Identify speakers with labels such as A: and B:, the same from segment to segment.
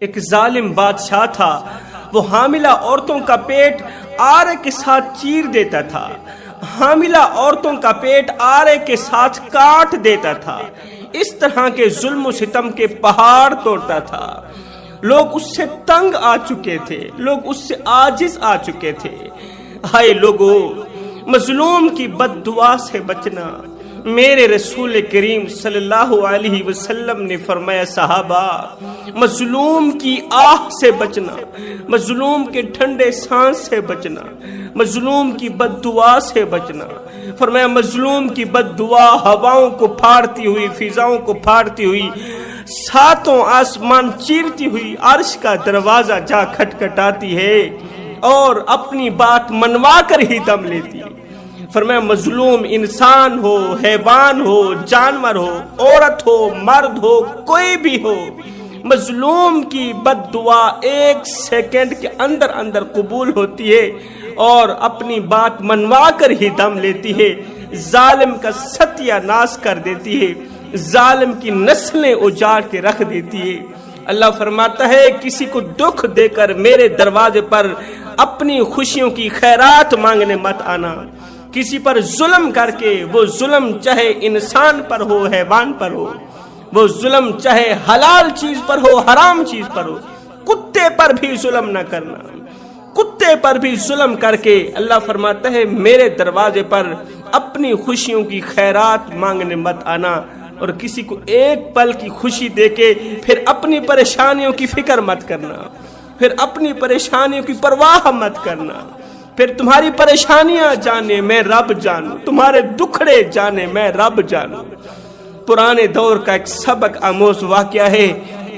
A: ایک ظالم بادشاہ تھا، وہ حاملہ عورتوں کا پیٹ آرے کے ساتھ چیر دیتا تھا، حاملہ عورتوں کا پیٹ آرے کے ساتھ کاٹ دیتا تھا، اس طرح کے ظلم و ستم کے پہاڑ توڑتا تھا۔ لوگ اس سے تنگ آ چکے تھے، لوگ اس سے عاجز آ چکے تھے۔ ہائے لوگو، مظلوم کی بد دعا سے بچنا۔ میرے رسول کریم صلی اللہ علیہ وسلم نے فرمایا، صحابہ، مظلوم کی آہ سے بچنا، مظلوم کے ٹھنڈے سانس سے بچنا، مظلوم کی بد دعا سے بچنا۔ فرمایا مظلوم کی بد دعا ہواؤں کو پھاڑتی ہوئی، فضاؤں کو پھاڑتی ہوئی، ساتوں آسمان چیرتی ہوئی عرش کا دروازہ جا کھٹکھٹاتی ہے اور اپنی بات منوا کر ہی دم لیتی ہے۔ فرمایا مظلوم انسان ہو، حیوان ہو، جانور ہو، عورت ہو، مرد ہو، کوئی بھی ہو، مظلوم کی بد دعا 1 سیکنڈ کے اندر اندر قبول ہوتی ہے اور اپنی بات منوا کر ہی دم لیتی ہے، ظالم کا ستیہ ناش کر دیتی ہے، ظالم کی نسلیں اجاڑ کے رکھ دیتی ہے۔ اللہ فرماتا ہے، کسی کو دکھ دے کر میرے دروازے پر اپنی خوشیوں کی خیرات مانگنے مت آنا۔ کسی پر ظلم کر کے، وہ ظلم چاہے انسان پر ہو، حیوان پر ہو، وہ ظلم چاہے حلال چیز پر ہو، حرام چیز پر ہو، کتے پر بھی ظلم نہ کرنا۔ کتے پر بھی ظلم کر کے اللہ فرماتا ہے میرے دروازے پر اپنی خوشیوں کی خیرات مانگنے مت آنا، اور کسی کو ایک پل کی خوشی دے کے پھر اپنی پریشانیوں کی فکر مت کرنا، پھر اپنی پریشانیوں کی پرواہ مت کرنا۔ پھر تمہاری پریشانیاں جانے میں رب جانوں، تمہارے دکھڑے جانے میں رب جانوں۔ پرانے دور کا ایک سبق آموز واقعہ ہے،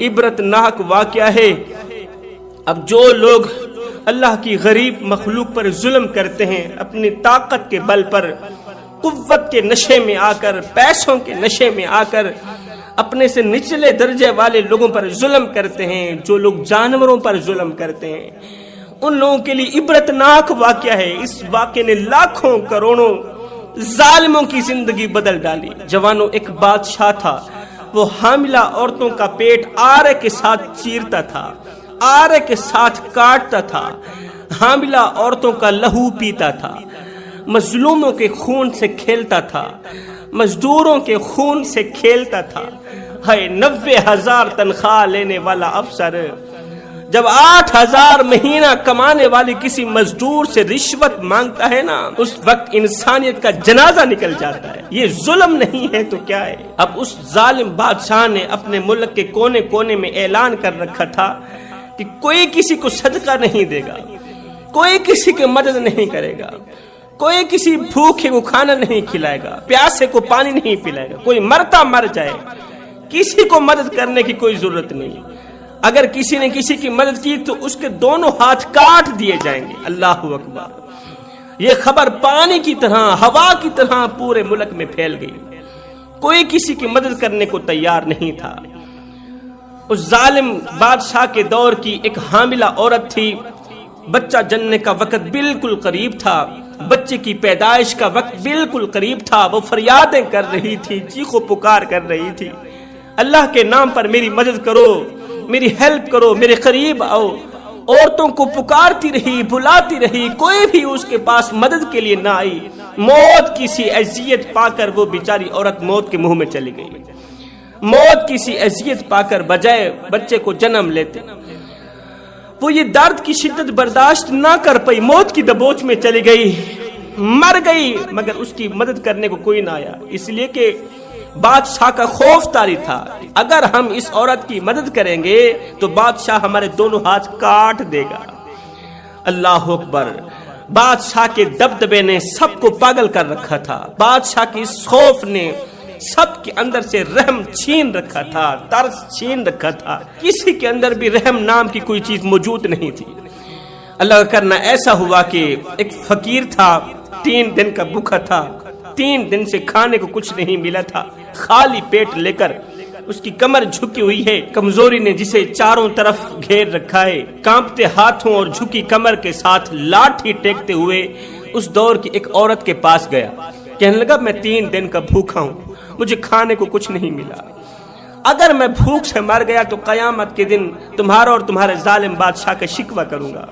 A: عبرت ناک واقعہ ہے۔ اب جو لوگ اللہ کی غریب مخلوق پر ظلم کرتے ہیں، اپنی طاقت کے بل پر، قوت کے نشے میں آ کر، پیسوں کے نشے میں آ کر اپنے سے نچلے درجے والے لوگوں پر ظلم کرتے ہیں، جو لوگ جانوروں پر ظلم کرتے ہیں، ان لوگوں کے لیے عبرت ناک واقعہ ہے۔ اس واقعے نے لاکھوں کروڑوں ظالموں کی زندگی بدل ڈالی۔ جوانوں، ایک بادشاہ تھا، وہ حاملہ عورتوں کا پیٹ آرے کے ساتھ چیرتا تھا، آرے کے ساتھ کاٹتا تھا، حاملہ عورتوں کا لہو پیتا تھا، مظلوموں کے خون سے کھیلتا تھا، مزدوروں کے خون سے کھیلتا تھا۔ ہے 90,000 تنخواہ لینے والا افسر جب 8,000 مہینہ کمانے والی کسی مزدور سے رشوت مانگتا ہے نا، اس وقت انسانیت کا جنازہ نکل جاتا ہے۔ یہ ظلم نہیں ہے تو کیا ہے؟ اب اس ظالم بادشاہ نے اپنے ملک کے کونے کونے میں اعلان کر رکھا تھا کہ کوئی کسی کو صدقہ نہیں دے گا، کوئی کسی کی مدد نہیں کرے گا، کوئی کسی بھوکے کو کھانا نہیں کھلائے گا، پیاسے کو پانی نہیں پلائے گا، کوئی مرتا مر جائے، کسی کو مدد کرنے کی کوئی ضرورت نہیں۔ اگر کسی نے کسی کی مدد کی تو اس کے دونوں ہاتھ کاٹ دیے جائیں گے۔ اللہ اکبر! یہ خبر پانی کی طرح، ہوا کی طرح پورے ملک میں پھیل گئی۔ کوئی کسی کی مدد کرنے کو تیار نہیں تھا۔ اس ظالم بادشاہ کے دور کی ایک حاملہ عورت تھی، بچہ جننے کا وقت بالکل قریب تھا، بچے کی پیدائش کا وقت بالکل قریب تھا، وہ فریادیں کر رہی تھی، چیخو پکار کر رہی تھی، اللہ کے نام پر میری مدد کرو، میری ہیلپ کرو، میرے قریب آؤ۔ عورتوں کو پکارتی رہی، بلاتی رہی، کوئی بھی اس کے پاس مدد کے لیے نہ آئی۔ موت کی سی اذیت پا کر وہ بیچاری عورت موت کے منہ میں چلی گئی۔ موت کی سی اذیت پا کر بجائے بچے کو جنم لیتے، وہ یہ درد کی شدت برداشت نہ کر پئی، موت کی دبوچ میں چلی گئی، مر گئی، مگر اس کی مدد کرنے کو کوئی نہ آیا، اس لیے کہ بادشاہ کا خوف طاری تھا، اگر ہم اس عورت کی مدد کریں گے تو بادشاہ ہمارے دونوں ہاتھ کاٹ دے گا۔ اللہ اکبر! بادشاہ کے دبدبے نے سب کو پاگل کر رکھا تھا، بادشاہ کی اس خوف نے سب کے اندر سے رحم چھین رکھا تھا، ترس چھین رکھا تھا، کسی کے اندر بھی رحم نام کی کوئی چیز موجود نہیں تھی۔ اللہ کا کرنا ایسا ہوا کہ ایک فقیر تھا، 3 دن کا بھوکا تھا، 3 دن سے کھانے کو کچھ نہیں ملا تھا، خالی پیٹ لے کر اس کی کمر جھکی ہوئی ہے، کمزوری نے جسے چاروں طرف گھیر رکھا ہے، کانپتے ہاتھوں اور جھکی کمر کے ساتھ لاٹھی ٹیکتے ہوئے اس دور کی ایک عورت کے پاس گیا، کہنے لگا میں 3 دن کا بھوکا ہوں، مجھے کھانے کو کچھ نہیں ملا۔ اگر میں بھوک سے مر گیا تو قیامت کے دن تمہارا اور تمہارے ظالم بادشاہ کا شکوہ کروں گا،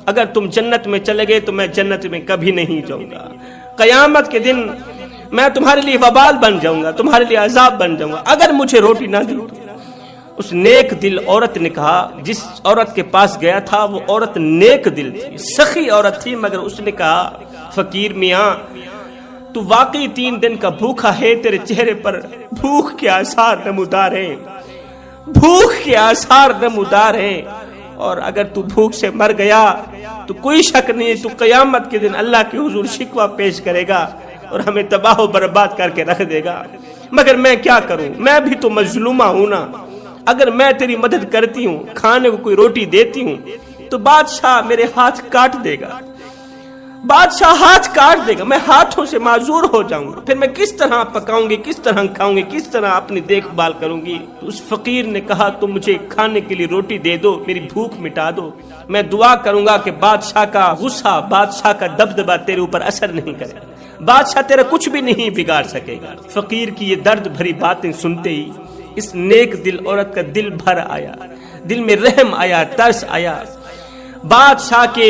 A: اگر تم جنت میں چلے گئے تو میں جنت میں کبھی نہیں جاؤں گا، قیامت کے دن میں تمہارے لیے وبال بن جاؤں گا، تمہارے لیے عذاب بن جاؤں گا اگر مجھے روٹی نہ دی۔ اس نیک دل عورت نے کہا، جس عورت کے پاس گیا تھا وہ عورت نیک دل تھی، سخی عورت تھی، مگر اس نے کہا فقیر میاں تو واقعی 3 دن کا بھوکا ہے، تیرے چہرے پر بھوک کے آثار نمودار ہیں، بھوک کے آثار نمودار ہیں، اور اگر تو بھوک سے مر گیا تو کوئی شک نہیں تو قیامت کے دن اللہ کے حضور شکوہ پیش کرے گا اور ہمیں تباہ و برباد کر کے رکھ دے گا، مگر میں کیا کروں، میں بھی تو مظلومہ ہوں نا، اگر میں تیری مدد کرتی ہوں، کھانے کو کوئی روٹی دیتی ہوں تو بادشاہ میرے ہاتھ کاٹ دے گا، بادشاہ ہاتھ کاٹ دے گا، میں ہاتھوں سے معذور ہو جاؤں گا، پھر میں کس طرح پکاؤں گی، کس طرح کھاؤں گی، کس طرح اپنی دیکھ بھال کروں گی۔ اس فقیر نے کہا تم مجھے کھانے کے لیے روٹی دے دو، میری بھوک مٹا دو، میں دعا کروں گا کہ بادشاہ کا غصہ، بادشاہ کا دبدبہ تیرے اوپر اثر نہیں کرے، بادشاہ تیرا کچھ بھی نہیں بگاڑ سکے گا۔ فقیر کی یہ درد بھری باتیں سنتے ہی اس نیک دل عورت کا دل بھر آیا، دل میں رحم آیا، ترس آیا، بادشاہ کے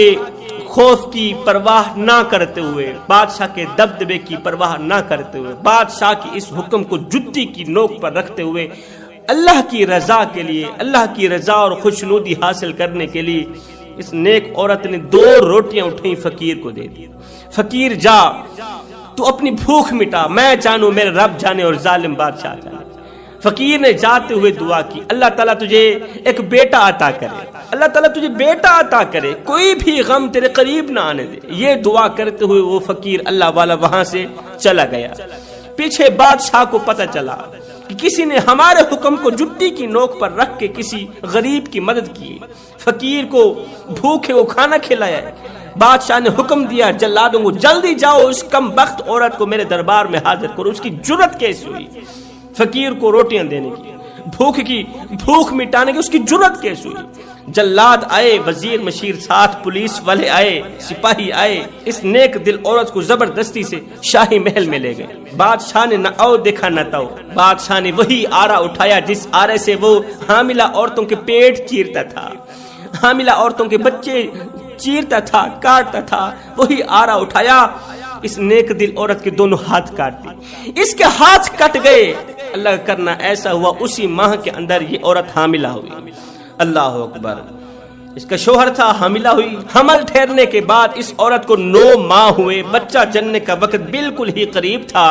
A: خوف کی پرواہ نہ کرتے ہوئے، بادشاہ کے دبدبے کی پرواہ نہ کرتے ہوئے، بادشاہ کی اس حکم کو جُتی کی نوک پر رکھتے ہوئے اللہ کی رضا کے لیے، اللہ کی رضا اور خوشنودی حاصل کرنے کے لیے اس نیک عورت نے 2 روٹیاں اٹھائیں، فقیر کو دے دی۔ فقیر جا تو اپنی بھوک مٹا، میں جانوں میرے رب جانے اور ظالم بادشاہ جانے۔ فقیر نے جاتے ہوئے دعا کی اللہ تعالیٰ تجھے ایک بیٹا عطا کرے، اللہ تعالیٰ تجھے بیٹا عطا کرے، کوئی بھی غم تیرے قریب نہ آنے دے۔ یہ دعا کرتے ہوئے وہ فقیر اللہ والا وہاں سے چلا گیا۔ پیچھے بادشاہ کو پتہ چلا کہ کسی نے ہمارے حکم کو جُتی کی نوک پر رکھ کے کسی غریب کی مدد کی، فقیر کو بھوکے کو کھانا کھلایا ہے۔ بادشاہ نے حکم دیا جلادوں کو جلدی جاؤ اس کم بخت عورت کو میرے دربار میں حاضر کرو۔ اس کی جرت کیسے ہوئی فقیر کو روٹیاں دینے کی، بھوک مٹانے کی اس کی جرت کیسے ہوئی؟ جلاد آئے، وزیر مشیر ساتھ، پولیس والے آئے، سپاہی آئے، اس نیک دل عورت کو زبردستی سے شاہی محل میں لے گئے۔ بادشاہ نے نہ او دیکھا نہ تو، بادشاہ نے وہی آرا اٹھایا جس آرے سے وہ حاملہ عورتوں کے پیٹ چیرتا تھا، حاملہ عورتوں کے بچے چیرتا تھا، کاٹتا تھا، وہی آرا اٹھایا، اس نیک دل عورت کے دونوں ہاتھ کاٹ دی، اس کے ہاتھ کٹ گئے۔ اللہ کا کرنا ایسا ہوا اسی ماہ کے اندر یہ عورت حاملہ ہوئی۔ اللہ اکبر۔ اس کا شوہر تھا، حاملہ ہوئی، حمل ٹھہرنے کے بعد اس عورت کو 9 ماہ ہوئے، بچہ جننے کا وقت بالکل ہی قریب تھا،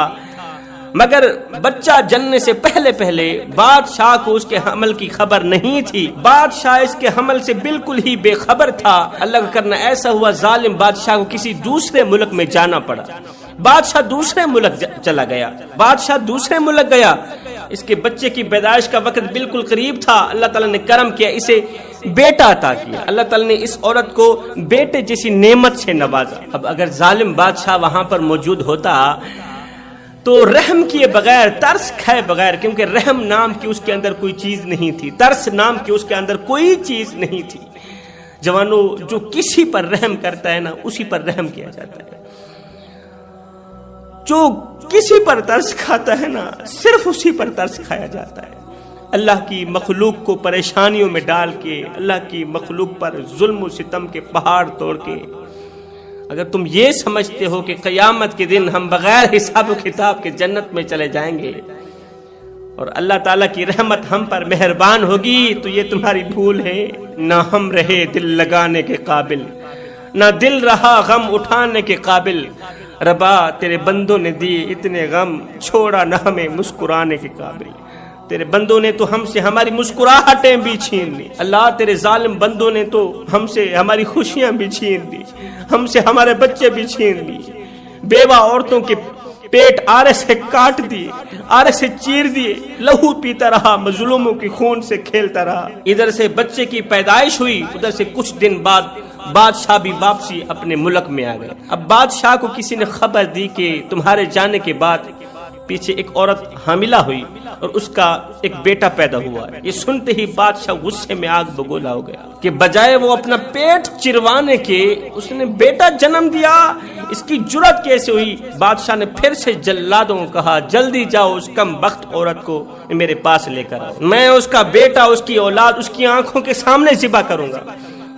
A: مگر بچہ جننے سے پہلے بادشاہ کو اس کے حمل کی خبر نہیں تھی، بادشاہ اس کے حمل سے بالکل ہی بے خبر تھا۔ اللہ کا کرنا ایسا ہوا ظالم بادشاہ کو کسی دوسرے ملک میں جانا پڑا، بادشاہ دوسرے ملک چلا گیا، بادشاہ دوسرے ملک گیا، اس کے بچے کی پیدائش کا وقت بالکل قریب تھا۔ اللہ تعالیٰ نے کرم کیا، اسے بیٹا عطا کیا، اللہ تعالیٰ نے اس عورت کو بیٹے جیسی نعمت سے نوازا۔ اب اگر ظالم بادشاہ وہاں پر موجود ہوتا تو رحم کیے بغیر، ترس کھائے بغیر، کیونکہ رحم نام کی اس کے اندر کوئی چیز نہیں تھی، ترس نام کی اس کے اندر کوئی چیز نہیں تھی۔ جوانوں، جو کسی پر رحم کرتا ہے نا اسی پر رحم کیا جاتا ہے، جو کسی پر ترس کھاتا ہے نا صرف اسی پر ترس کھایا جاتا ہے۔ اللہ کی مخلوق کو پریشانیوں میں ڈال کے، اللہ کی مخلوق پر ظلم و ستم کے پہاڑ توڑ کے، اگر تم یہ سمجھتے ہو کہ قیامت کے دن ہم بغیر حساب و کتاب کے جنت میں چلے جائیں گے اور اللہ تعالیٰ کی رحمت ہم پر مہربان ہوگی، تو یہ تمہاری بھول ہے۔ نہ ہم رہے دل لگانے کے قابل، نہ دل رہا غم اٹھانے کے قابل، ربا تیرے بندوں نے دی اتنے غم، چھوڑا نہ ہمیں مسکرانے کے قابل۔ تیرے بندوں نے تو ہم سے ہماری مسکراہٹیں بھی چھین لی، اللہ تیرے ظالم بندوں نے تو ہم سے ہماری خوشیاں بھی چھین لی، ہم سے ہمارے بچے بھی چھین لی، بیوہ عورتوں کے پیٹ آرے سے کاٹ دیے، آرے سے چیر دیے، لہو پیتا رہا، مظلوموں کی خون سے کھیلتا رہا۔ ادھر سے بچے کی پیدائش ہوئی، ادھر سے کچھ دن بعد بادشاہ بھی واپسی اپنے ملک میں آ گئے۔ اب بادشاہ کو کسی نے خبر دی کہ تمہارے جانے کے بعد پیچھے ایک عورت حاملہ ہوئی اور اس کا ایک بیٹا پیدا ہوا. یہ سنتے ہی بادشاہ غصے میں آگ بگولا ہو گیا کہ بجائے وہ اپنا پیٹ چروانے کے اس نے بیٹا جنم دیا. اس کی جرات کیسے ہوئی؟ بادشاہ نے پھر سے جلادوں کو کہا جلدی جاؤ اس کم بخت عورت کو میرے پاس لے کر آؤ. میں اس کا بیٹا، اس کی اولاد اس کی آنکھوں کے سامنے ذبح کروں گا،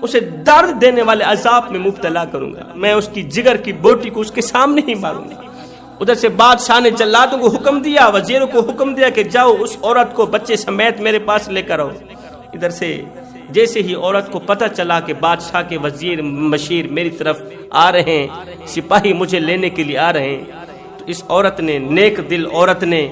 A: اسے درد دینے والے عذاب میں مبتلا کروں گا. میں اس کی جگر کی بوٹی کو اس کے سامنے ہی ماروں گا. ادھر سے بادشاہ نے جلادوں کو حکم دیا، وزیروں کو حکم دیا کہ جاؤ اس عورت کو بچے سمیت میرے پاس لے کر آؤ. ادھر سے جیسے ہی عورت کو پتہ چلا کہ بادشاہ کے وزیر مشیر میری طرف آ رہے ہیں، سپاہی مجھے لینے کے لیے آ رہے ہیں، تو اس عورت نے، نیک دل عورت نے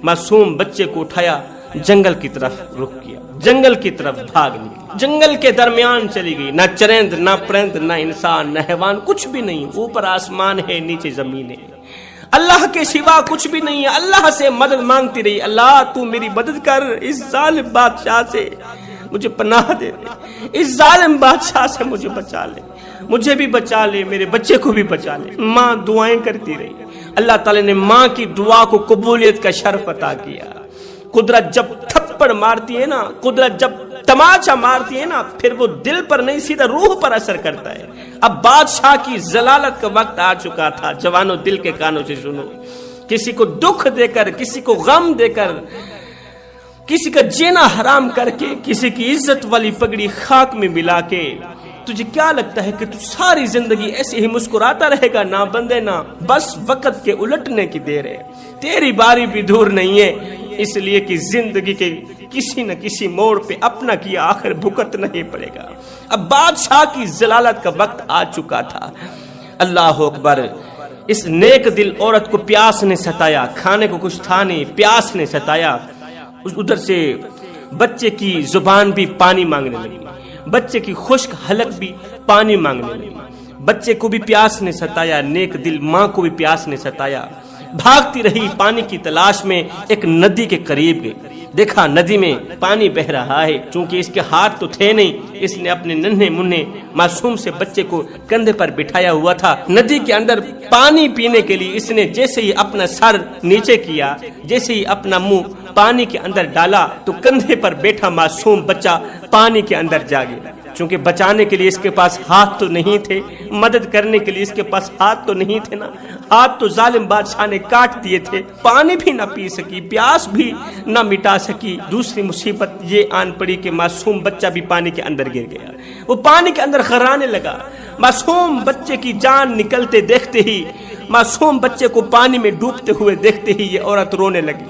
A: معصوم بچے کو اٹھایا، جنگل کی طرف رخ کیا، جنگل کی طرف بھاگ نکلی. جنگل کے درمیان چلی گئی. نہ چرند، نہ پرند، نہ انسان، نہ حیوان، کچھ بھی نہیں. اوپر آسمان ہے، نیچے زمین ہے، اللہ کے سوا کچھ بھی نہیں ہے. اللہ سے مدد مانگتی رہی، اللہ تو میری مدد کر، اس ظالم بادشاہ سے مجھے پناہ دے دے، اس ظالم بادشاہ سے مجھے بچا لے، مجھے بھی بچا لے، میرے بچے کو بھی بچا لے. ماں دعائیں کرتی رہی. اللہ تعالی نے ماں کی دعا کو قبولیت کا شرف عطا کیا. قدرت جب تھپڑ مارتی ہے نا، قدرت جب تماچا مارتی ہے نا، پھر وہ دل پر نہیں سیدھا روح پر اثر کرتا ہے. اب بادشاہ کی ضلالت کا وقت آ چکا تھا. جوانوں دل کے کانوں سے سنو، کسی کو دکھ دے کر، کسی کو غم دے کر، کسی کا جینا حرام کر کے، کسی کی عزت والی پگڑی خاک میں ملا کے تجھے کیا لگتا ہے کہ تو ساری زندگی ایسے ہی مسکراتا رہے گا؟ نہ بندے نہ، بس وقت کے الٹنے کی دیر ہے. تیری باری بھی دور نہیں ہے، اس لیے کہ زندگی کے کسی نہ کسی موڑ پہ اپنا کیا آخر بھگتنا ہی پڑے گا. اب بادشاہ کی ذلالت کا وقت آ چکا تھا. اللہ اکبر. اس نیک دل عورت کو پیاس نے ستایا، کھانے کو کچھ تھا نہیں، پیاس نے ستایا. ادھر سے بچے کی زبان بھی پانی مانگنے لگی، بچے کی خشک حلق بھی پانی مانگنے لگی. بچے کو بھی پیاس نے ستایا، نیک دل ماں کو بھی پیاس نے ستایا. بھاگتی رہی پانی کی تلاش میں، ایک ندی کے قریب گئی. دیکھا ندی میں پانی بہ رہا ہے. چونکہ اس کے ہاتھ تو تھے نہیں، اس نے اپنے ننھے منھے معصوم سے بچے کو کندھے پر بٹھایا ہوا تھا. ندی کے اندر پانی پینے کے لیے اس نے جیسے ہی اپنا سر نیچے کیا، جیسے ہی اپنا منہ پانی کے اندر ڈالا، تو کندھے پر بیٹھا معصوم بچہ پانی کے اندر جا گیا. چونکہ بچانے کے لیے اس کے پاس ہاتھ تو نہیں تھے، مدد کرنے کے لیے اس کے پاس ہاتھ تو نہیں تھے نا. ہاتھ تو ظالم بادشاہ نے کاٹ دیے تھے. پانی بھی نہ پی سکی، پیاس بھی نہ مٹا سکی. دوسری مصیبت یہ آن پڑی کہ معصوم بچہ بھی پانی کے اندر گر گیا. وہ پانی کے اندر غرانے لگا. معصوم بچے کی جان نکلتے دیکھتے ہی، معصوم بچے کو پانی میں ڈوبتے ہوئے دیکھتے ہی یہ عورت رونے لگی،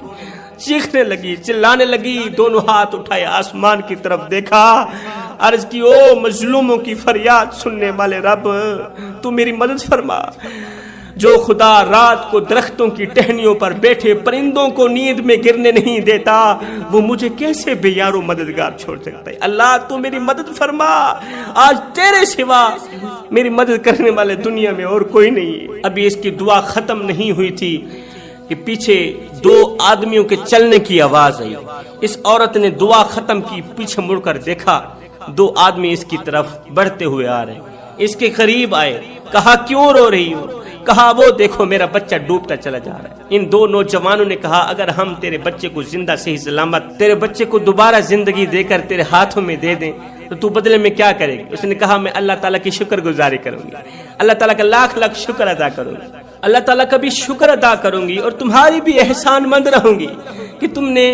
A: چیخنے لگی، چلانے لگی. دونوں ہاتھ اٹھائے، آسمان کی طرف دیکھا، عرض کی او مظلوموں کی فریاد سننے والے رب، تو میری مدد فرما. جو خدا رات کو درختوں کی ٹہنیوں پر بیٹھے پرندوں کو نیند میں گرنے نہیں دیتا، وہ مجھے کیسے بے یار و مددگار چھوڑ سکتا ہے؟ اللہ تو میری مدد فرما. آج تیرے سوا میری مدد کرنے والے دنیا میں اور کوئی نہیں. ابھی اس کی دعا ختم نہیں ہوئی تھی کہ پیچھے دو آدمیوں کے چلنے کی آواز آئی. اس عورت نے دعا ختم کی، پیچھے مڑ کر دیکھا، دو آدمی اس کی طرف بڑھتے ہوئے آ رہے. اس کے قریب آئے، کہا کیوں رو رہی ہو؟ کہا وہ دیکھو میرا بچہ ڈوبتا چلا جا رہا ہے. ان دو نوجوانوں نے کہا اگر ہم تیرے بچے کو زندہ صحیح سلامت، تیرے بچے کو دوبارہ زندگی دے کر تیرے ہاتھوں میں دے دیں تو تو بدلے میں کیا کرے گی؟ اس نے کہا میں اللہ تعالیٰ کی شکر گزاری کروں گی، اللہ تعالیٰ کا لاکھ لاکھ شکر ادا کروں گی، اللہ تعالیٰ کا بھی شکر ادا کروں گی، اور تمہاری بھی احسان مند رہوں گی کہ تم نے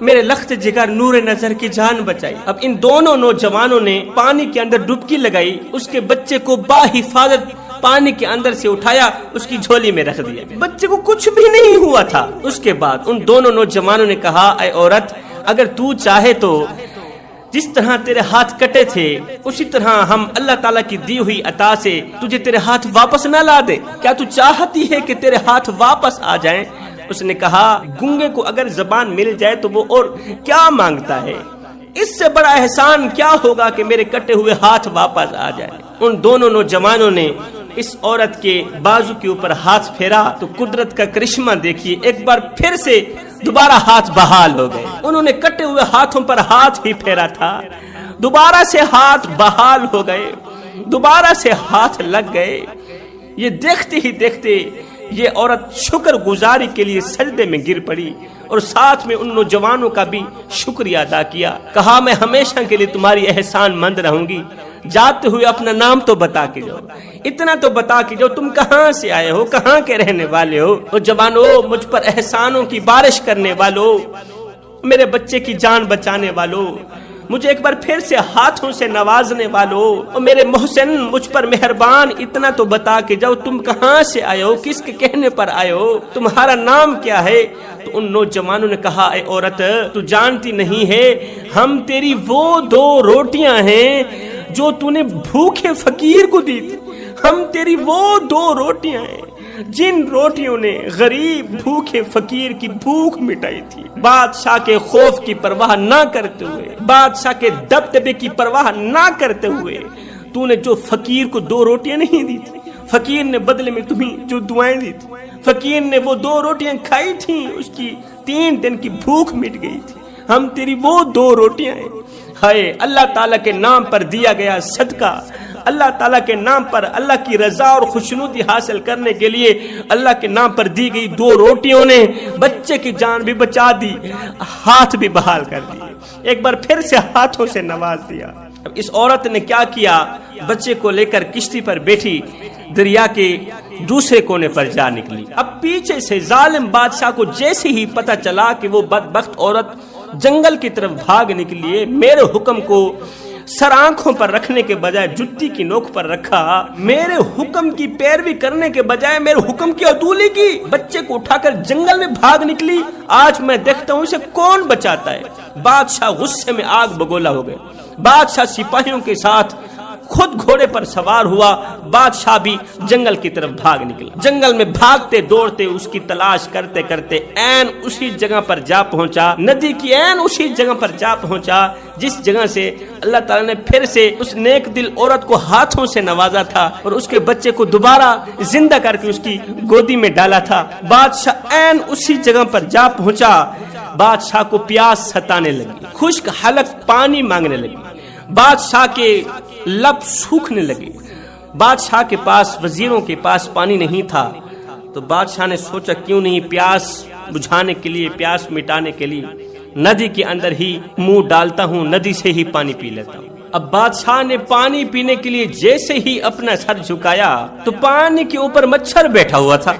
A: میرے لخت جگر نور نظر کی جان بچائی. اب ان دونوں نوجوانوں نے پانی کے اندر ڈبکی لگائی، اس کے بچے کو باحفاظت پانی کے اندر سے اٹھایا، اس کی جھولی میں رکھ دیا. بچے کو کچھ بھی نہیں ہوا تھا. اس کے بعد ان دونوں نوجوانوں نے کہا اے عورت، اگر تو چاہے تو جس طرح تیرے ہاتھ کٹے تھے اسی طرح ہم اللہ تعالیٰ کی دی ہوئی عطا سے تجھے تیرے ہاتھ واپس نہ لا دیں. کیا تو چاہتی ہے کہ تیرے ہاتھ واپس آ جائیں؟ اس نے کہا گونگے کو اگر زبان مل جائے تو وہ اور کیا مانگتا ہے، اس سے بڑا احسان کیا ہوگا کہ میرے کٹے ہوئے ہاتھ واپس آ جائے. ان دونوں نوجوانوں نے اس عورت کے بازو کے اوپر ہاتھ پھیرا تو قدرت کا کرشمہ دیکھیے، ایک بار پھر سے دوبارہ ہاتھ بحال ہو گئے. انہوں نے کٹے ہوئے ہاتھوں پر ہاتھ ہی پھیرا تھا، دوبارہ سے ہاتھ بحال ہو گئے، دوبارہ سے ہاتھ لگ گئے. یہ دیکھتے ہی دیکھتے یہ عورت شکر گزاری کے لیے سجدے میں گر پڑی اور ساتھ میں ان نوجوانوں کا بھی شکریہ ادا کیا. کہا میں ہمیشہ کے لیے تمہاری احسان مند رہوں گی. جاتے ہوئے اپنا نام تو بتا کے جاؤ, اتنا تو بتا کے جاؤ تم کہاں سے آئے ہو, کہاں کے رہنے والے ہو. اور جوانو, مجھ پر احسانوں کی بارش کرنے والو, میرے بچے کی جان بچانے والو, مجھے ایک بار پھر سے ہاتھوں سے نوازنے والو, اور میرے محسن مجھ پر مہربان, اتنا تو بتا کے جاؤ تم کہاں سے آئے ہو, کس کے کہنے پر آئے ہو, تمہارا نام کیا ہے. تو ان نوجوانوں نے کہا اے عورت, تو جانتی نہیں ہے ہم تیری وہ 2 روٹیاں ہیں جو تو نے بھوکے فقیر کو دی تھی. ہم تیری وہ 2 روٹیاں ہیں جن روٹیوں نے غریب بھوکے فقیر کی بھوک مٹائی تھی. بادشاہ کے خوف کی پرواہ نہ کرتے ہوئے, بادشاہ کے دبدبے کی پرواہ نہ کرتے ہوئے تو نے جو فقیر کو 2 روٹیاں نہیں دی تھی, فقیر نے بدلے میں تمہیں جو دعائیں دی تھی, فقیر نے وہ 2 روٹیاں کھائی تھیں, اس کی 3 دن کی بھوک مٹ گئی تھی. ہم تیری وہ 2 روٹیاں ہیں. ہائے, اللہ تعالیٰ کے نام پر دیا گیا صدقہ, اللہ تعالیٰ کے نام پر اللہ کی رضا اور خوشنودی حاصل کرنے کے لیے اللہ کے نام پر دی گئی 2 روٹیوں نے بچے کی جان بھی بچا دی, ہاتھ بھی بحال کر دیے, ایک بار پھر سے ہاتھوں سے نواز دیا. اب اس عورت نے کیا کیا, بچے کو لے کر کشتی پر بیٹھی, دریا کے دوسرے کونے پر جا نکلی. اب پیچھے سے ظالم بادشاہ کو جیسے ہی پتا چلا کہ وہ بدبخت عورت جنگل کی طرف بھاگ نکلی ہے, میرے حکم کو سر آنکھوں پر رکھنے کے بجائے جُتی کی نوک پر رکھا, میرے حکم کی پیروی کرنے کے بجائے میرے حکم کی عدولی کی, بچے کو اٹھا کر جنگل میں بھاگ نکلی. آج میں دیکھتا ہوں اسے کون بچاتا ہے. بادشاہ غصے میں آگ بگولا ہو گئے. بادشاہ سپاہیوں کے ساتھ خود گھوڑے پر سوار ہوا, بادشاہ بھی جنگل کی طرف بھاگ نکلا. جنگل میں بھاگتے دوڑتے اس کی تلاش کرتے کرتے عین اسی جگہ پر جا پہنچا, ندی کی عین اسی جگہ پر جا پہنچا جس جگہ سے اللہ تعالیٰ نے پھر سے اس نیک دل عورت کو ہاتھوں سے نوازا تھا اور اس کے بچے کو دوبارہ زندہ کر کے اس کی گودی میں ڈالا تھا. بادشاہ عین اسی جگہ پر جا پہنچا. بادشاہ کو پیاس ستانے لگی, خشک حلق پانی مانگنے لگی, بادشاہ کے لب سوکھنے لگے. بادشاہ کے پاس, وزیروں کے پاس پانی نہیں تھا, تو بادشاہ نے سوچا کیوں نہیں پیاس بجھانے کے لیے, پیاس مٹانے کے لیے ندی کے اندر ہی منہ ڈالتا ہوں, ندی سے ہی پانی پی لیتا ہوں. اب بادشاہ نے پانی پینے کے لیے جیسے ہی اپنا سر جھکایا تو پانی کے اوپر مچھر بیٹھا ہوا تھا.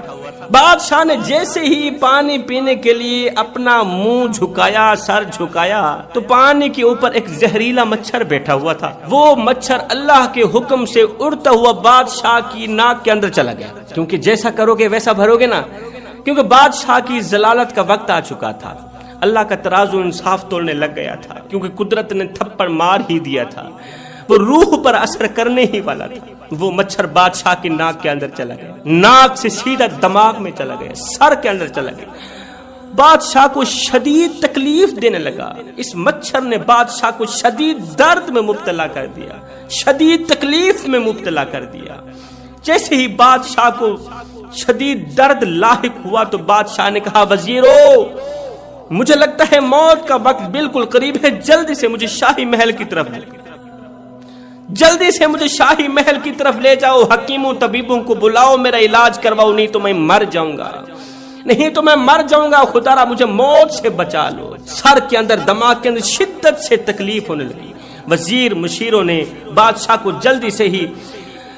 A: بادشاہ نے جیسے ہی پانی پینے کے لیے اپنا منہ جھکایا, سر جھکایا, تو پانی کے اوپر ایک زہریلا مچھر بیٹھا ہوا تھا. وہ مچھر اللہ کے حکم سے اڑتا ہوا بادشاہ کی ناک کے اندر چلا گیا, کیونکہ جیسا کرو گے ویسا بھرو گے نا, کیونکہ بادشاہ کی ضلالت کا وقت آ چکا تھا. اللہ کا ترازو انصاف توڑنے لگ گیا تھا, کیونکہ قدرت نے تھپڑ مار ہی دیا تھا, وہ روح پر اثر کرنے ہی والا تھا. وہ مچھر بادشاہ کی ناک کے اندر چلا گیا, ناک سے سیدھا دماغ میں چلا گیا, سر کے اندر چلا گیا. بادشاہ کو شدید تکلیف دینے لگا. اس مچھر نے بادشاہ کو شدید درد میں مبتلا کر دیا, شدید تکلیف میں مبتلا کر دیا. جیسے ہی بادشاہ کو شدید درد لاحق ہوا تو بادشاہ نے کہا وزیرو, مجھے لگتا ہے موت کا وقت بالکل قریب ہے, جلدی سے مجھے شاہی محل کی طرف لے, جلدی سے مجھے شاہی محل کی طرف لے جاؤ, حکیموں طبیبوں کو بلاؤ, میرا علاج کرواؤ, نہیں تو میں مر جاؤں گا, نہیں تو میں مر جاؤں گا, خدا را مجھے موت سے بچا لو. سر کے اندر, دماغ کے اندر شدت سے تکلیف ہونے لگی. وزیر مشیروں نے بادشاہ کو جلدی سے ہی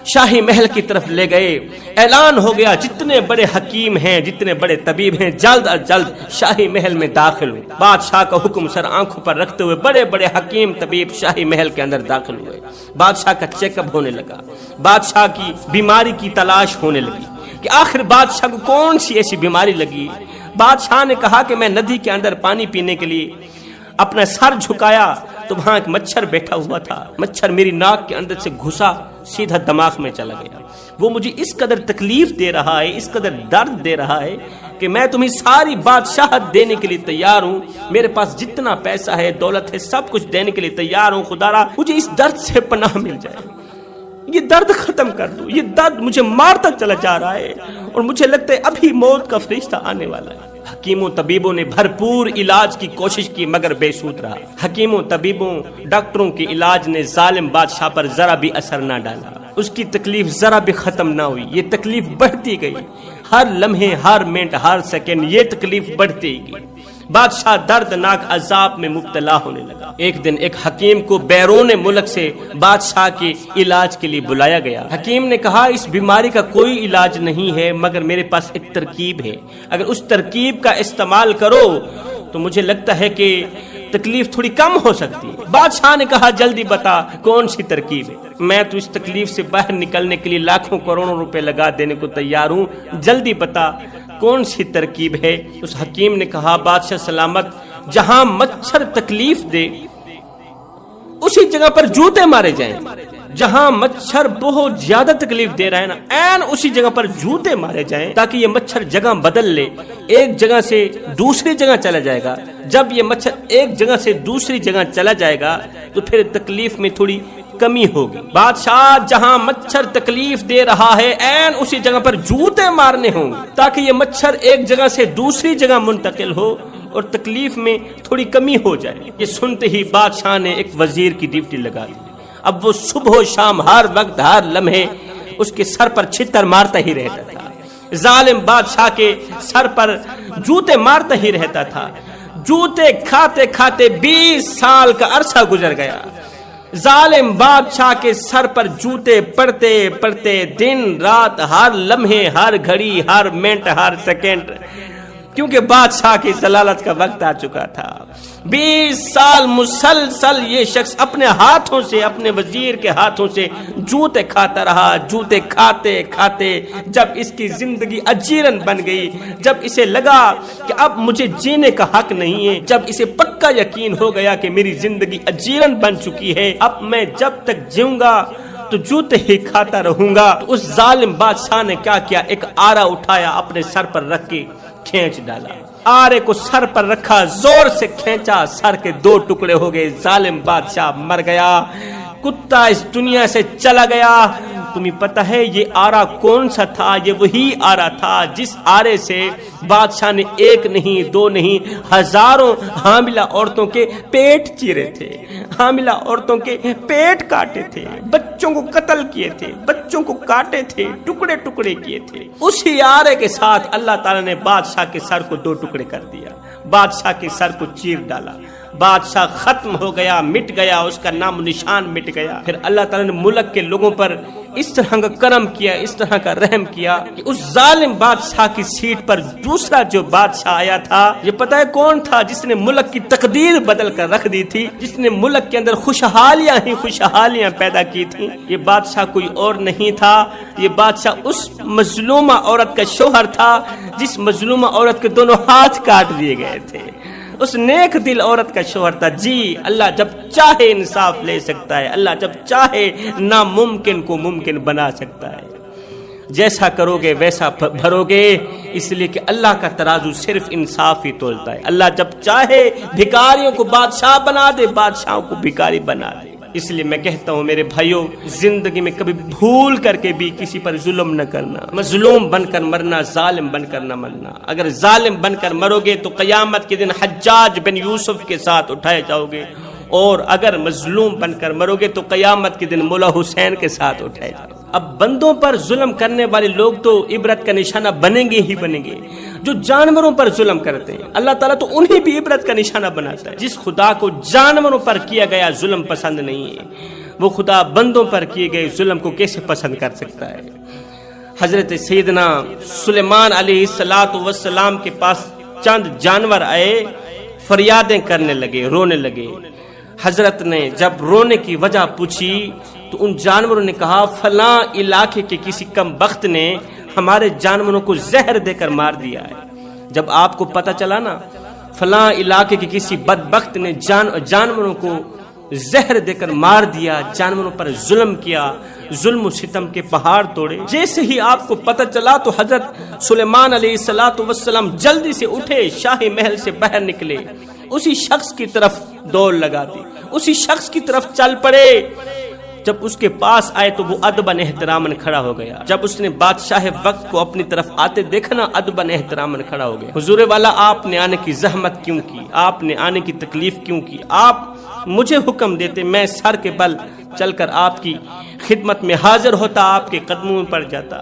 A: شاہی محل کی طرف لے گئے. اعلان ہو گیا جتنے بڑے حکیم ہیں, جتنے بڑے طبیب ہیں, جلد از جلد شاہی محل میں داخل ہو. بادشاہ کا حکم سر آنکھوں پر رکھتے ہوئے بڑے بڑے حکیم طبیب شاہی محل کے اندر داخل ہوئے. بادشاہ کا چیک اپ ہونے لگا, بادشاہ کی بیماری کی تلاش ہونے لگی کہ آخر بادشاہ کو کون سی ایسی بیماری لگی. بادشاہ نے کہا کہ میں ندی کے اندر پانی پینے کے لیے اپنا سر جھکایا تو وہاں ایک مچھر بیٹھا ہوا تھا. مچھر میری ناک کے اندر سے گھسا, سیدھا دماغ میں چلا گیا. وہ مجھے اس قدر تکلیف دے رہا ہے, اس قدر درد دے رہا ہے کہ میں تمہیں ساری بادشاہت دینے کے لیے تیار ہوں, میرے پاس جتنا پیسہ ہے, دولت ہے, سب کچھ دینے کے لیے تیار ہوں. خدا را مجھے اس درد سے پناہ مل جائے, یہ درد ختم کر دو. یہ درد مجھے مارتا چلا جا رہا ہے اور مجھے لگتا ہے ابھی موت کا فرشتہ آنے والا ہے. حکیموں طبیبوں نے بھرپور علاج کی کوشش کی مگر بے سود رہا. حکیموں طبیبوں ڈاکٹروں کے علاج نے ظالم بادشاہ پر ذرا بھی اثر نہ ڈالا, اس کی تکلیف ذرا بھی ختم نہ ہوئی, یہ تکلیف بڑھتی گئی. ہر لمحے، ہر منٹ، ہر سیکنڈ یہ تکلیف بڑھتی گئی۔ بادشاہ دردناک عذاب میں مبتلا ہونے لگا۔ ایک دن ایک حکیم کو بیرون ملک سے بادشاہ کے علاج کے لیے بلایا گیا۔ حکیم نے کہا اس بیماری کا کوئی علاج نہیں ہے مگر میرے پاس ایک ترکیب ہے، اگر اس ترکیب کا استعمال کرو تو مجھے لگتا ہے کہ تکلیف تھوڑی کم ہو سکتی ہے۔ بادشاہ نے کہا جلدی بتا کون سی ترکیب ہے، میں تو اس تکلیف سے باہر نکلنے کے لیے لاکھوں کروڑوں روپے لگا دینے کو تیار ہوں، جلدی بتا کون سی ترکیب ہے۔ اس حکیم نے کہا بادشاہ سلامت، جہاں مچھر تکلیف دے اسی جگہ پر جوتے مارے جائیں، جہاں مچھر بہت زیادہ تکلیف دے رہا ہے نا این اسی جگہ پر جوتے مارے جائیں تاکہ یہ مچھر جگہ بدل لے، ایک جگہ سے دوسری جگہ چلا جائے گا۔ جب یہ مچھر ایک جگہ سے دوسری جگہ چلا جائے گا تو پھر تکلیف میں تھوڑی کمی ہوگی۔ بادشاہ جہاں مچھر تکلیف دے رہا ہے این اسی جگہ پر جوتے مارنے ہوں گے تاکہ یہ مچھر ایک جگہ سے دوسری جگہ منتقل ہو اور تکلیف میں تھوڑی کمی ہو جائے۔ یہ سنتے ہی بادشاہ نے ایک وزیر کی ڈیوٹی لگا دی۔ اب وہ صبح و شام ہر وقت ہر لمحے اس کے سر پر چھتر مارتا ہی رہتا تھا، ظالم بادشاہ کے سر پر جوتے مارتا ہی رہتا تھا۔ جوتے کھاتے کھاتے 20 سال کا عرصہ گزر گیا۔ ظالم بادشاہ کے سر پر جوتے پڑتے پڑتے دن رات ہر لمحے، ہر گھڑی، ہر منٹ، ہر سیکنڈ، کیونکہ بادشاہ کی ضلالت کا وقت آ چکا تھا۔ 20 سال مسلسل یہ شخص اپنے ہاتھوں سے، اپنے وزیر کے ہاتھوں سے جوتے کھاتا رہا، جوتے کھاتے کھاتے جب اس کی زندگی اجیرن بن گئی، جب اسے لگا کہ اب مجھے جینے کا حق نہیں ہے، جب اسے پکا یقین ہو گیا کہ میری زندگی اجیرن بن چکی ہے، اب میں جب تک جیوں گا تو جوتے ہی کھاتا رہوں گا، تو اس ظالم بادشاہ نے کیا کیا، ایک آرا اٹھایا، اپنے سر پر رکھ کے کھینچ ڈالا۔ آرے کو سر پر رکھا، زور سے کھینچا، سر کے 2 ٹکڑے ہو گئے، ظالم بادشاہ مر گیا، کتا اس دنیا سے چلا گیا۔ تمہیں پتہ ہے یہ آرا کون سا تھا؟ یہ وہی آرا تھا جس آرے سے بادشاہ نے 1 نہیں 2 نہیں ہزاروں حاملہ عورتوں کے پیٹ چیرے تھے، حاملہ عورتوں کے پیٹ کاٹے تھے، بچوں کو قتل کیے تھے، بچوں کو کاٹے تھے، ٹکڑے ٹکڑے کیے تھے۔ اسی آرے کے ساتھ اللہ تعالیٰ نے بادشاہ کے سر کو 2 ٹکڑے کر دیا، بادشاہ کے سر کو چیر ڈالا، بادشاہ ختم ہو گیا، مٹ گیا، اس کا نام و نشان مٹ گیا۔ پھر اللہ تعالیٰ نے ملک کے لوگوں پر اس طرح کا کرم کیا، اس طرح کا رحم کیا کہ اس ظالم بادشاہ کی سیٹ پر دوسرا جو بادشاہ آیا تھا، یہ پتہ ہے کون تھا؟ جس نے ملک کی تقدیر بدل کر رکھ دی تھی، جس نے ملک کے اندر خوشحالیاں ہی خوشحالیاں پیدا کی تھی۔ یہ بادشاہ کوئی اور نہیں تھا، یہ بادشاہ اس مظلومہ عورت کا شوہر تھا جس مظلومہ عورت کے دونوں ہاتھ کاٹ دیے گئے تھے، اس نیک دل عورت کا شوہر تھا۔ جی اللہ جب چاہے انصاف لے سکتا ہے، اللہ جب چاہے ناممکن کو ممکن بنا سکتا ہے، جیسا کرو گے ویسا بھرو گے، اس لیے کہ اللہ کا ترازو صرف انصاف ہی تولتا ہے۔ اللہ جب چاہے بھکاریوں کو بادشاہ بنا دے، بادشاہوں کو بھکاری بنا دے۔ اس لیے میں کہتا ہوں میرے بھائیوں، زندگی میں کبھی بھول کر کے بھی کسی پر ظلم نہ کرنا، مظلوم بن کر مرنا، ظالم بن کر نہ مرنا۔ اگر ظالم بن کر مرو گے تو قیامت کے دن حجاج بن یوسف کے ساتھ اٹھائے جاؤ گے، اور اگر مظلوم بن کر مرو گے تو قیامت کے دن مولا حسین کے ساتھ اٹھائے جاؤ گے۔ اب بندوں پر ظلم کرنے والے لوگ تو عبرت کا نشانہ بنیں گے ہی بنیں گے، جو جانوروں پر ظلم کرتے ہیں اللہ تعالیٰ تو انہیں بھی عبرت کا نشانہ بناتا ہے۔ جس خدا کو جانوروں پر کیا گیا ظلم پسند نہیں ہے، وہ خدا بندوں پر کیے گئے ظلم کو کیسے پسند کر سکتا ہے؟ حضرت سیدنا سلیمان علیہ السلام کے پاس چند جانور آئے، فریادیں کرنے لگے، رونے لگے۔ حضرت نے جب رونے کی وجہ پوچھی تو ان جانوروں نے کہا فلاں علاقے کے کسی کم بخت نے ہمارے جانوروں کو زہر دے کر مار دیا ہے۔ جب آپ کو پتہ چلا نا فلاں علاقے کے کسی بدبخت نے جانوروں کو زہر دے کر مار دیا، جانوروں پر ظلم کیا، ظلم و ستم کے پہاڑ توڑے، جیسے ہی آپ کو پتہ چلا تو حضرت سلیمان علیہ السلام جلدی سے اٹھے، شاہی محل سے باہر نکلے، اسی شخص کی طرف دوڑ لگا دی، اسی شخص کی طرف چل پڑے۔ جب اس کے پاس آئے تو وہ ادباً احتراماً کھڑا ہو گیا۔ جب اس نے بادشاہ وقت کو اپنی طرف آتے دیکھا نا، ادباً احتراماً کھڑا ہو گیا۔ حضور والا آپ نے آنے کی زحمت کیوں کی؟ آپ نے آنے کی تکلیف کیوں کی؟ آپ مجھے حکم دیتے، میں سر کے بل چل کر آپ کی خدمت میں حاضر ہوتا، آپ کے قدموں میں پڑ جاتا۔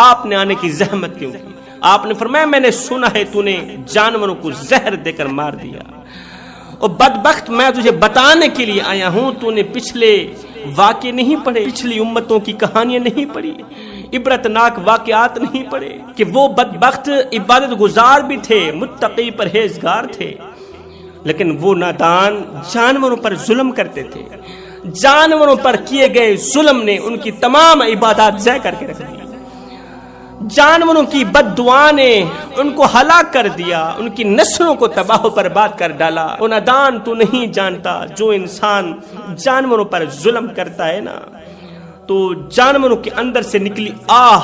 A: آپ نے آنے کی زحمت کیوں کی؟ آپ نے فرمایا میں نے سنا ہے تو نے جانوروں کو زہر دے کر مار دیا، اور بدبخت میں تجھے بتانے کے لیے آیا ہوں، تو نے پچھلے واقعے نہیں پڑھے، پچھلی امتوں کی کہانیاں نہیں پڑھی، عبرتناک واقعات نہیں پڑھے کہ وہ بدبخت عبادت گزار بھی تھے، متقی پرہیزگار تھے، لیکن وہ نادان جانوروں پر ظلم کرتے تھے، جانوروں پر کیے گئے ظلم نے ان کی تمام عبادات ضائع کر کے رکھ دی، جانوروں کی بد دعا نے ان کو ہلاک کر دیا، ان کی نسلوں کو تباہ و برباد کر ڈالا۔ وہ نادان تو نہیں جانتا جو انسان جانوروں پر ظلم کرتا ہے نا، تو جانوروں کے اندر سے نکلی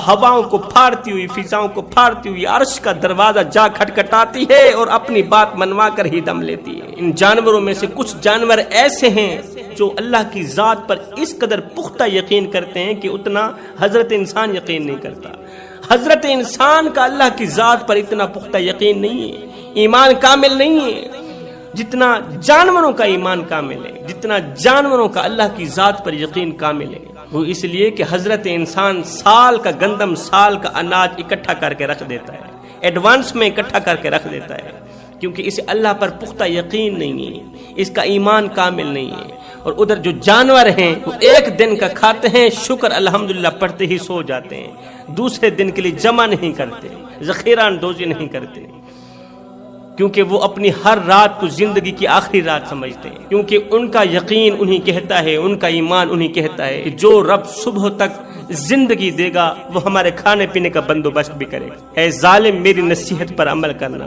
A: ہواؤں کو پھاڑتی ہوئی، فضاؤں کو پھاڑتی ہوئی عرش کا دروازہ جا کھٹکھٹاتی ہے اور اپنی بات منوا کر ہی دم لیتی ہے۔ ان جانوروں میں سے کچھ جانور ایسے ہیں جو اللہ کی ذات پر اس قدر پختہ یقین کرتے ہیں کہ اتنا حضرت انسان یقین نہیں کرتا۔ حضرت انسان کا اللہ کی ذات پر اتنا پختہ یقین نہیں ہے، ایمان کامل نہیں ہے جتنا جانوروں کا ایمان کامل ہے، جتنا جانوروں کا اللہ کی ذات پر یقین کامل ہے۔ وہ اس لیے کہ حضرت انسان سال کا گندم، سال کا اناج اکٹھا کر کے رکھ دیتا ہے، ایڈوانس میں اکٹھا کر کے رکھ دیتا ہے، کیونکہ اسے اللہ پر پختہ یقین نہیں ہے، اس کا ایمان کامل نہیں ہے۔ اور ادھر جو جانور ہیں وہ ایک دن کا کھاتے ہیں، شکر الحمدللہ پڑھتے ہی سو جاتے ہیں، دوسرے دن کے لیے جمع نہیں کرتے، ذخیرہ اندوزی نہیں کرتے، کیونکہ وہ اپنی ہر رات کو زندگی کی آخری رات سمجھتے ہیں، کیونکہ ان کا یقین انہیں کہتا ہے، ان کا ایمان انہیں کہتا ہے کہ جو رب صبح تک زندگی دے گا وہ ہمارے کھانے پینے کا بندوبست بھی کرے گا۔ اے ظالم میری نصیحت پر عمل کرنا،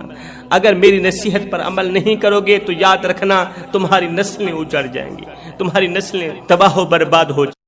A: اگر میری نصیحت پر عمل نہیں کرو گے تو یاد رکھنا تمہاری نسلیں اجڑ جائیں گی، تمہاری نسلیں تباہ و برباد ہو جائیں گی۔